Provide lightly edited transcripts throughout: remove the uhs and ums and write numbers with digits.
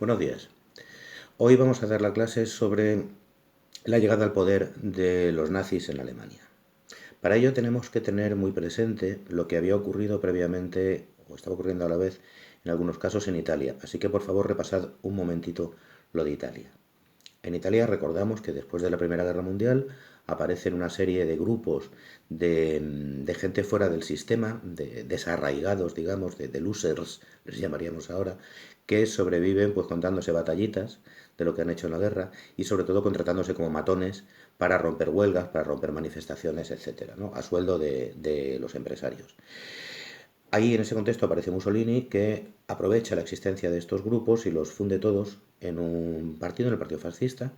Buenos días. Hoy vamos a dar la clase sobre la llegada al poder de los nazis en Alemania. Para ello tenemos que tener muy presente lo que había ocurrido previamente, o estaba ocurriendo a la vez, en algunos casos en Italia. Así que por favor repasad un momentito lo de Italia. En Italia recordamos que después de la Primera Guerra Mundial aparecen una serie de grupos de gente fuera del sistema, de desarraigados, digamos, de losers, les llamaríamos ahora, que sobreviven pues contándose batallitas de lo que han hecho en la guerra y sobre todo contratándose como matones para romper huelgas, para romper manifestaciones, etcétera, ¿no? A sueldo de los empresarios. Ahí en ese contexto aparece Mussolini, que aprovecha la existencia de estos grupos y los funde todos en un partido, en el Partido Fascista,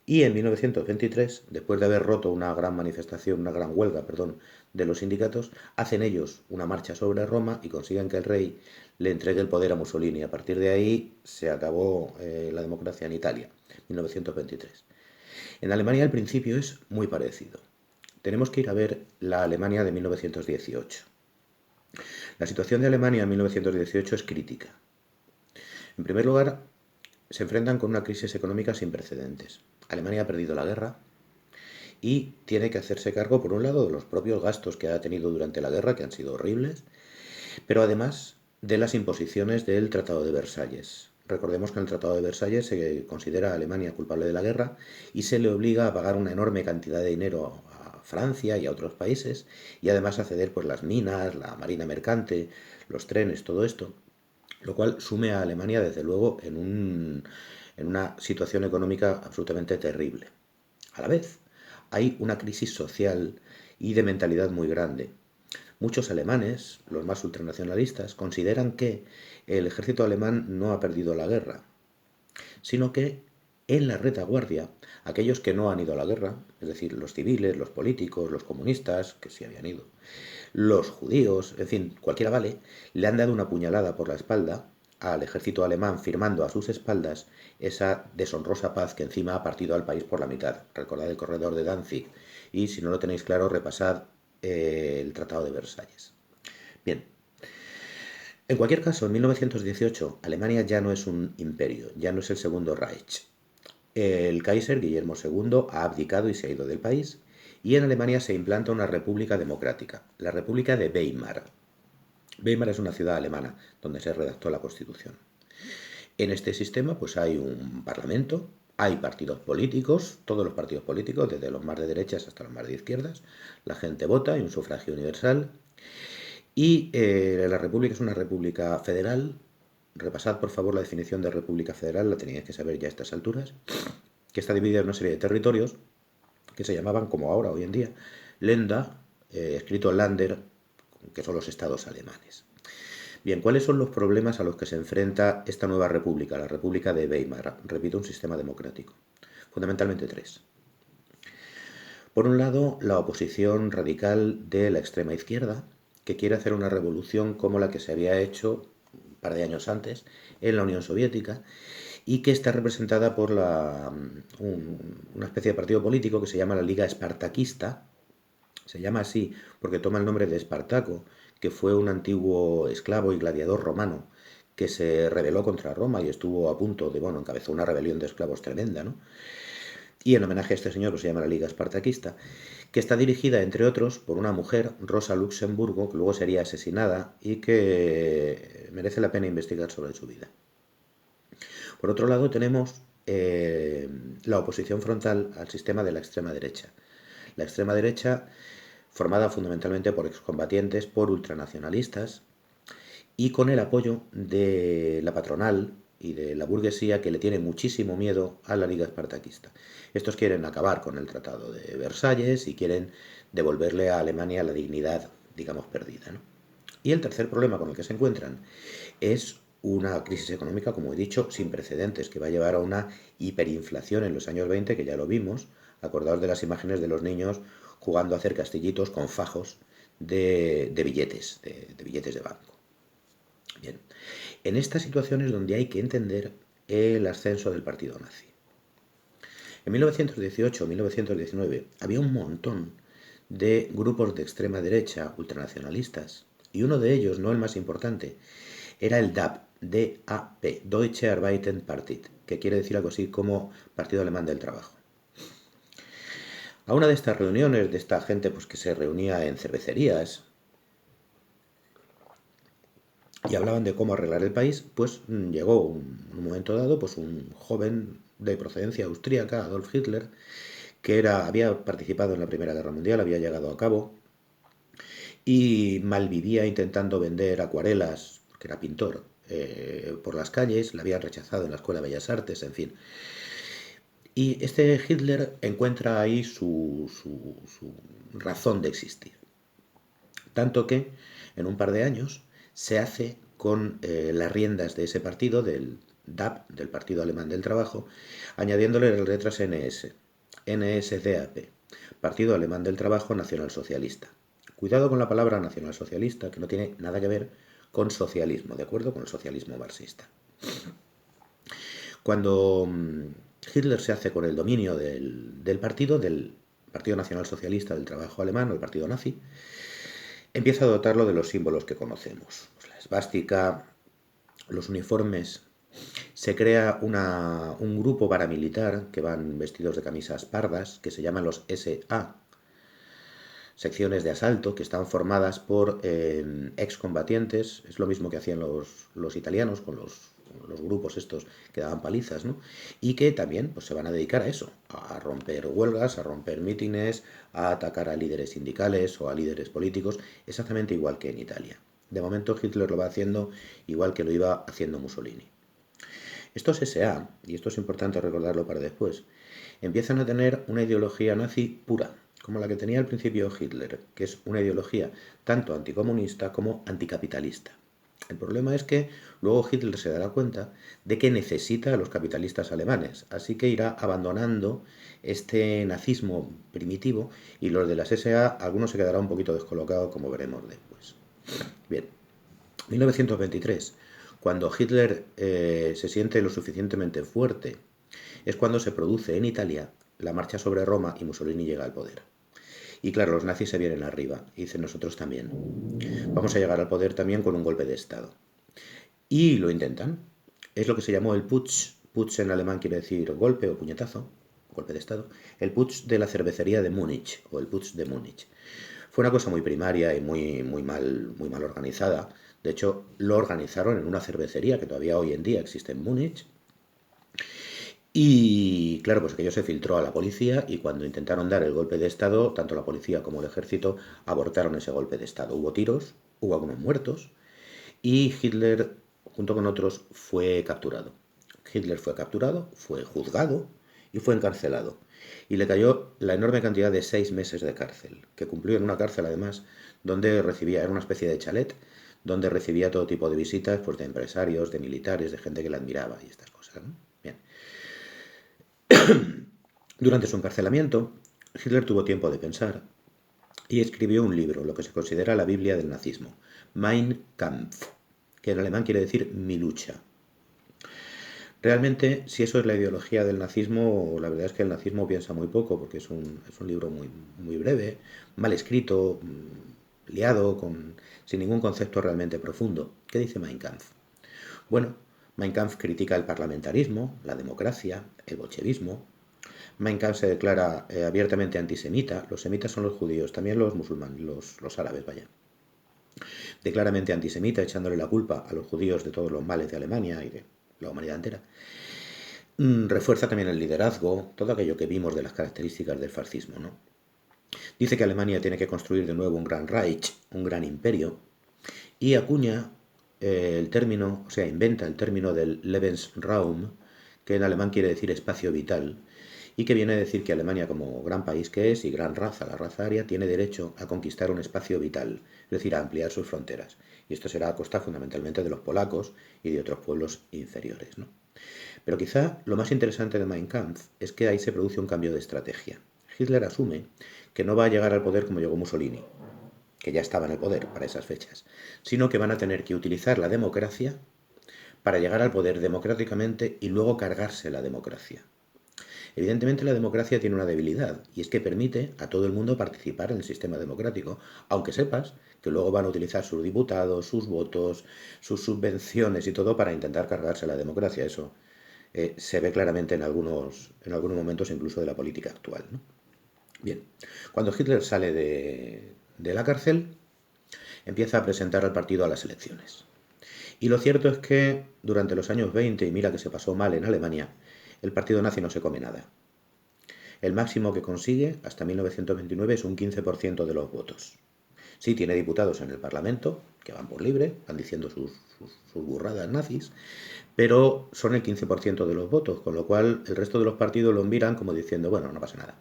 y en 1923, después de haber roto una gran manifestación, una gran huelga, perdón, de los sindicatos, hacen ellos una marcha sobre Roma y consiguen que el rey le entregue el poder a Mussolini. A partir de ahí se acabó la democracia en Italia, 1923. En Alemania el principio es muy parecido. Tenemos que ir a ver la Alemania de 1918. La situación de Alemania en 1918 es crítica. En primer lugar, se enfrentan con una crisis económica sin precedentes. Alemania ha perdido la guerra y tiene que hacerse cargo, por un lado, de los propios gastos que ha tenido durante la guerra, que han sido horribles, pero además de las imposiciones del Tratado de Versalles. Recordemos que en el Tratado de Versalles se considera a Alemania culpable de la guerra y se le obliga a pagar una enorme cantidad de dinero a Francia y a otros países y además a ceder pues, las minas, la marina mercante, los trenes, todo esto, lo cual sume a Alemania desde luego en una situación económica absolutamente terrible. A la vez, hay una crisis social y de mentalidad muy grande. Muchos alemanes, los más ultranacionalistas, consideran que el ejército alemán no ha perdido la guerra, sino que en la retaguardia, aquellos que no han ido a la guerra, es decir, los civiles, los políticos, los comunistas, que sí habían ido, los judíos, en fin, cualquiera vale, le han dado una puñalada por la espalda al ejército alemán firmando a sus espaldas esa deshonrosa paz que encima ha partido al país por la mitad. Recordad el corredor de Danzig y si no lo tenéis claro repasad el Tratado de Versalles. Bien, en cualquier caso, en 1918 Alemania ya no es un imperio, ya no es el Segundo Reich. El Kaiser Guillermo II ha abdicado y se ha ido del país y en Alemania se implanta una república democrática, la República de Weimar. Weimar es una ciudad alemana donde se redactó la Constitución. En este sistema pues hay un parlamento, hay partidos políticos, todos los partidos políticos, desde los más de derechas hasta los más de izquierdas, la gente vota, hay un sufragio universal y la república es una república federal. Repasad por favor la definición de república federal, la teníais que saber ya a estas alturas, que está dividida en una serie de territorios que se llamaban, como ahora, hoy en día, Länder, escrito Länder, que son los estados alemanes. Bien, ¿cuáles son los problemas a los que se enfrenta esta nueva república, la República de Weimar? Repito, un sistema democrático. Fundamentalmente tres. Por un lado, la oposición radical de la extrema izquierda, que quiere hacer una revolución como la que se había hecho un par de años antes en la Unión Soviética y que está representada por una especie de partido político que se llama la Liga Espartaquista. Se llama así porque toma el nombre de Espartaco, que fue un antiguo esclavo y gladiador romano que se rebeló contra Roma y estuvo a punto de, bueno, encabezó una rebelión de esclavos tremenda, ¿no? Y en homenaje a este señor, pues se llama la Liga Espartaquista, que está dirigida, entre otros, por una mujer, Rosa Luxemburgo, que luego sería asesinada y que merece la pena investigar sobre su vida. Por otro lado, tenemos la oposición frontal al sistema de la extrema derecha. La extrema derecha, formada fundamentalmente por excombatientes, por ultranacionalistas, y con el apoyo de la patronal y de la burguesía que le tiene muchísimo miedo a la Liga Espartaquista. Estos quieren acabar con el Tratado de Versalles y quieren devolverle a Alemania la dignidad, digamos, perdida, ¿no? Y el tercer problema con el que se encuentran es una crisis económica, como he dicho, sin precedentes, que va a llevar a una hiperinflación en los años 20, que ya lo vimos. Acordaos de las imágenes de los niños jugando a hacer castillitos con fajos de billetes, de billetes de banco. Bien, en esta situación es donde hay que entender el ascenso del partido nazi. En 1918-1919 había un montón de grupos de extrema derecha ultranacionalistas y uno de ellos, no el más importante, era el DAP, DAP, Deutsche Arbeiterpartei, que quiere decir algo así como Partido Alemán del Trabajo. A una de estas reuniones, de esta gente pues, que se reunía en cervecerías y hablaban de cómo arreglar el país, pues llegó un momento dado pues, un joven de procedencia austríaca, Adolf Hitler, que había participado en la Primera Guerra Mundial, había llegado a cabo y malvivía intentando vender acuarelas, porque era pintor, por las calles, la habían rechazado en la Escuela de Bellas Artes, en fin. Y este Hitler encuentra ahí su razón de existir. Tanto que en un par de años se hace con las riendas de ese partido, del DAP, del Partido Alemán del Trabajo, añadiéndole las letras NS, NSDAP, Partido Alemán del Trabajo Nacional Socialista. Cuidado con la palabra nacionalsocialista, que no tiene nada que ver con socialismo, ¿de acuerdo? Con el socialismo marxista. Cuando Hitler se hace con el dominio del Partido Nacional Socialista del Trabajo Alemán, o el partido nazi, empieza a dotarlo de los símbolos que conocemos. Pues la esvástica, los uniformes. Se crea un grupo paramilitar que van vestidos de camisas pardas, que se llaman los SA, secciones de asalto, que están formadas por excombatientes. Es lo mismo que hacían los italianos con los grupos estos que daban palizas, ¿no? Y que también pues, se van a dedicar a eso, a romper huelgas, a romper mítines, a atacar a líderes sindicales o a líderes políticos, exactamente igual que en Italia. De momento Hitler lo va haciendo igual que lo iba haciendo Mussolini. Estos SA, y esto es importante recordarlo para después, empiezan a tener una ideología nazi pura, como la que tenía al principio Hitler, que es una ideología tanto anticomunista como anticapitalista. El problema es que luego Hitler se dará cuenta de que necesita a los capitalistas alemanes, así que irá abandonando este nazismo primitivo y los de las SA, algunos se quedará un poquito descolocados, como veremos después. Bien, 1923, cuando Hitler se siente lo suficientemente fuerte, es cuando se produce en Italia la marcha sobre Roma y Mussolini llega al poder. Y claro, los nazis se vienen arriba y dicen nosotros también. Vamos a llegar al poder también con un golpe de Estado. Y lo intentan. Es lo que se llamó el Putsch. Putsch en alemán quiere decir golpe o puñetazo, golpe de Estado. El Putsch de la cervecería de Múnich, o el Putsch de Múnich. Fue una cosa muy primaria y muy mal organizada. De hecho, lo organizaron en una cervecería que todavía hoy en día existe en Múnich. Y claro, pues aquello se filtró a la policía y cuando intentaron dar el golpe de Estado, tanto la policía como el ejército abortaron ese golpe de Estado. Hubo tiros, hubo algunos muertos y Hitler, junto con otros, fue capturado. Hitler fue capturado, fue juzgado y fue encarcelado. Y le cayó la enorme cantidad de 6 meses de cárcel, que cumplió en una cárcel además, donde recibía, era una especie de chalet, donde recibía todo tipo de visitas pues, de empresarios, de militares, de gente que le admiraba y estas cosas, ¿no? Bien. Durante su encarcelamiento, Hitler tuvo tiempo de pensar y escribió un libro, lo que se considera la Biblia del nazismo, Mein Kampf, que en alemán quiere decir mi lucha. Realmente, si eso es la ideología del nazismo, la verdad es que el nazismo piensa muy poco, porque es un libro muy breve, mal escrito, liado, sin ningún concepto realmente profundo. ¿Qué dice Mein Kampf? Bueno, Mein Kampf critica el parlamentarismo, la democracia, el bolchevismo. Mein Kampf se declara abiertamente antisemita. Los semitas son los judíos, también los musulmanes, los árabes, vaya. Declaramente antisemita, echándole la culpa a los judíos de todos los males de Alemania y de la humanidad entera. Refuerza también el liderazgo, todo aquello que vimos de las características del fascismo, ¿no? Dice que Alemania tiene que construir de nuevo un gran Reich, un gran imperio, y acuña el término, o sea, inventa el término del Lebensraum, que en alemán quiere decir espacio vital, y que viene a decir que Alemania, como gran país que es y gran raza, la raza aria, tiene derecho a conquistar un espacio vital, es decir, a ampliar sus fronteras. Y esto será a costa fundamentalmente de los polacos y de otros pueblos inferiores, ¿no? Pero quizá lo más interesante de Mein Kampf es que ahí se produce un cambio de estrategia. Hitler asume que no va a llegar al poder como llegó Mussolini, que ya estaba en el poder para esas fechas, sino que van a tener que utilizar la democracia para llegar al poder democráticamente y luego cargarse la democracia. Evidentemente la democracia tiene una debilidad, y es que permite a todo el mundo participar en el sistema democrático, aunque sepas que luego van a utilizar sus diputados, sus votos, sus subvenciones y todo para intentar cargarse la democracia. Eso se ve claramente en algunos momentos incluso de la política actual, ¿no? Bien, cuando Hitler sale de la cárcel, empieza a presentar al partido a las elecciones. Y lo cierto es que durante los años 20, y mira que se pasó mal en Alemania, el partido nazi no se come nada. El máximo que consigue hasta 1929 es un 15% de los votos. Sí, tiene diputados en el Parlamento, que van por libre, van diciendo sus burradas nazis, pero son el 15% de los votos, con lo cual el resto de los partidos lo miran como diciendo, bueno, no pasa nada.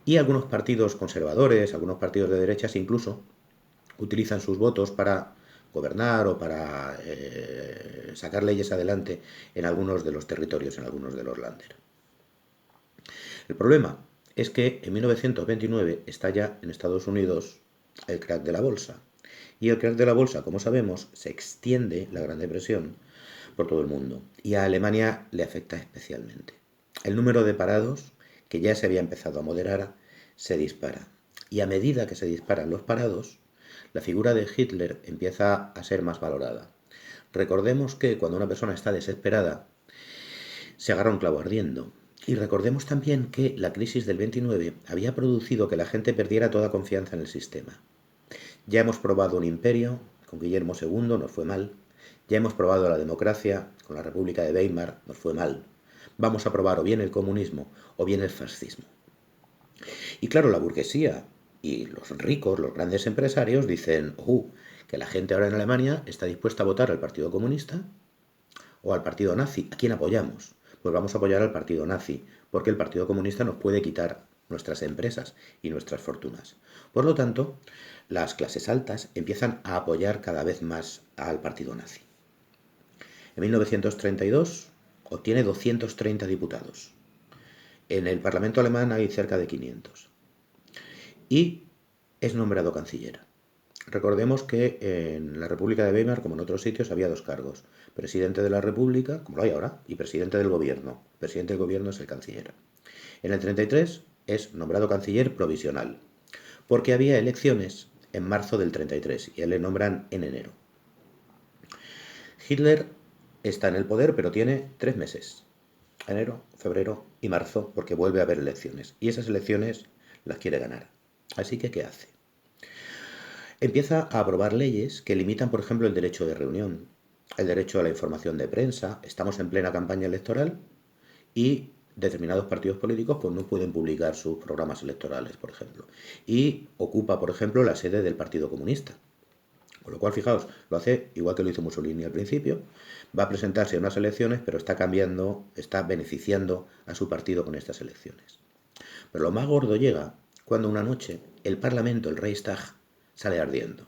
Y algunos partidos conservadores, algunos partidos de derechas incluso, utilizan sus votos para gobernar o para sacar leyes adelante en algunos de los territorios, en algunos de los Länder. El problema es que en 1929 estalla en Estados Unidos el crack de la bolsa. Y el crack de la bolsa, como sabemos, se extiende, la Gran Depresión, por todo el mundo. Y a Alemania le afecta especialmente. El número de parados, que ya se había empezado a moderar, se dispara. Y a medida que se disparan los parados, la figura de Hitler empieza a ser más valorada. Recordemos que cuando una persona está desesperada, se agarra un clavo ardiendo. Y recordemos también que la crisis del 29 había producido que la gente perdiera toda confianza en el sistema. Ya hemos probado un imperio, con Guillermo II nos fue mal. Ya hemos probado la democracia, con la República de Weimar nos fue mal. Vamos a probar o bien el comunismo o bien el fascismo. Y claro, la burguesía y los ricos, los grandes empresarios, dicen, que la gente ahora en Alemania está dispuesta a votar al Partido Comunista o al Partido Nazi. ¿A quién apoyamos? Pues vamos a apoyar al Partido Nazi, porque el Partido Comunista nos puede quitar nuestras empresas y nuestras fortunas. Por lo tanto, las clases altas empiezan a apoyar cada vez más al Partido Nazi. En 1932 obtiene 230 diputados. En el Parlamento alemán hay cerca de 500. Y es nombrado canciller. Recordemos que en la República de Weimar, como en otros sitios, había dos cargos. Presidente de la República, como lo hay ahora, y presidente del gobierno. El presidente del gobierno es el canciller. En el 33 es nombrado canciller provisional, porque había elecciones en marzo del 33 y a él le nombran en enero. Hitler está en el poder, pero tiene 3 meses. Enero, febrero y marzo, porque vuelve a haber elecciones. Y esas elecciones las quiere ganar. Así que, ¿qué hace? Empieza a aprobar leyes que limitan, por ejemplo, el derecho de reunión, el derecho a la información de prensa. Estamos en plena campaña electoral y determinados partidos políticos pues no pueden publicar sus programas electorales, por ejemplo. Y ocupa, por ejemplo, la sede del Partido Comunista. Con lo cual, fijaos, lo hace igual que lo hizo Mussolini al principio. Va a presentarse a unas elecciones, pero está cambiando, está beneficiando a su partido con estas elecciones. Pero lo más gordo llega cuando una noche el Parlamento, el Reichstag, sale ardiendo.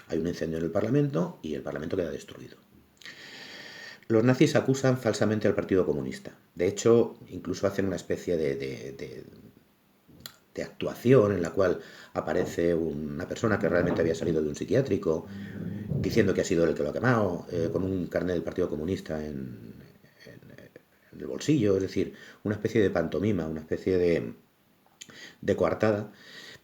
Hay un incendio en el Parlamento y el Parlamento queda destruido. Los nazis acusan falsamente al Partido Comunista. De hecho, incluso hacen una especie de actuación en la cual aparece una persona que realmente había salido de un psiquiátrico, diciendo que ha sido el que lo ha quemado, con un carnet del Partido Comunista en el bolsillo, es decir, una especie de pantomima, una especie de coartada,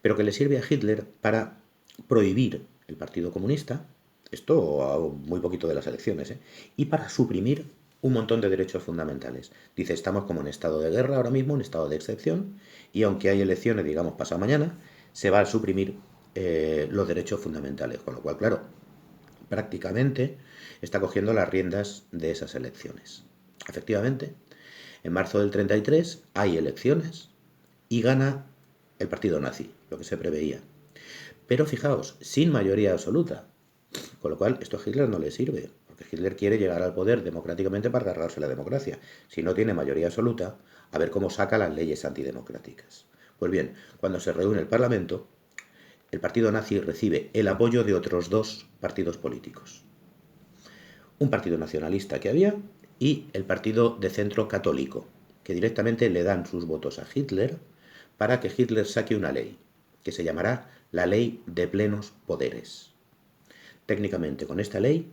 pero que le sirve a Hitler para prohibir el Partido Comunista, esto a muy poquito de las elecciones, y para suprimir un montón de derechos fundamentales. Dice, estamos como en estado de guerra ahora mismo, en estado de excepción, y aunque hay elecciones, digamos, pasado mañana, se va a suprimir los derechos fundamentales, con lo cual, claro, prácticamente está cogiendo las riendas de esas elecciones. Efectivamente, en marzo del 33 hay elecciones y gana el partido nazi, lo que se preveía. Pero fijaos, sin mayoría absoluta. Con lo cual, esto a Hitler no le sirve, porque Hitler quiere llegar al poder democráticamente para cargarse la democracia. Si no tiene mayoría absoluta, a ver cómo saca las leyes antidemocráticas. Pues bien, cuando se reúne el Parlamento, el partido nazi recibe el apoyo de otros 2 partidos políticos. Un partido nacionalista que había y el partido de centro católico, que directamente le dan sus votos a Hitler para que Hitler saque una ley, que se llamará la Ley de Plenos Poderes. Técnicamente, con esta ley,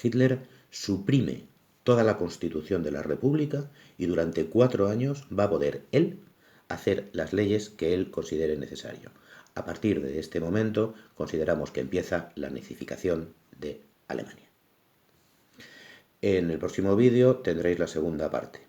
Hitler suprime toda la Constitución de la República y durante 4 años va a poder él hacer las leyes que él considere necesario. A partir de este momento consideramos que empieza la nazificación de Alemania. En el próximo vídeo tendréis la segunda parte.